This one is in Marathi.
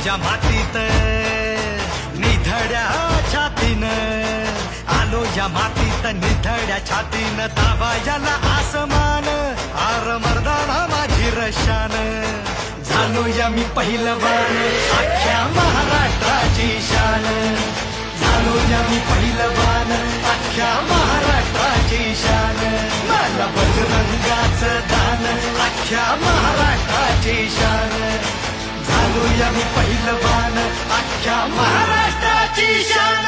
या मातीत निधड्या छातीनं, आलो या मातीत निधड्या छातीनं, ताबायाला आसमान आर मर्दाना माझी रशान, झालो या मी पहिलवान अख्ख्या महाराष्ट्राची शान, झालो या मी पहिलवान अख्ख्या महाराष्ट्राची शान, मला बजरंगाचं दान अख्ख्या महाराष्ट्राची शान, झालो या मी पहिलवान अख्ख्या महाराष्ट्राची शान.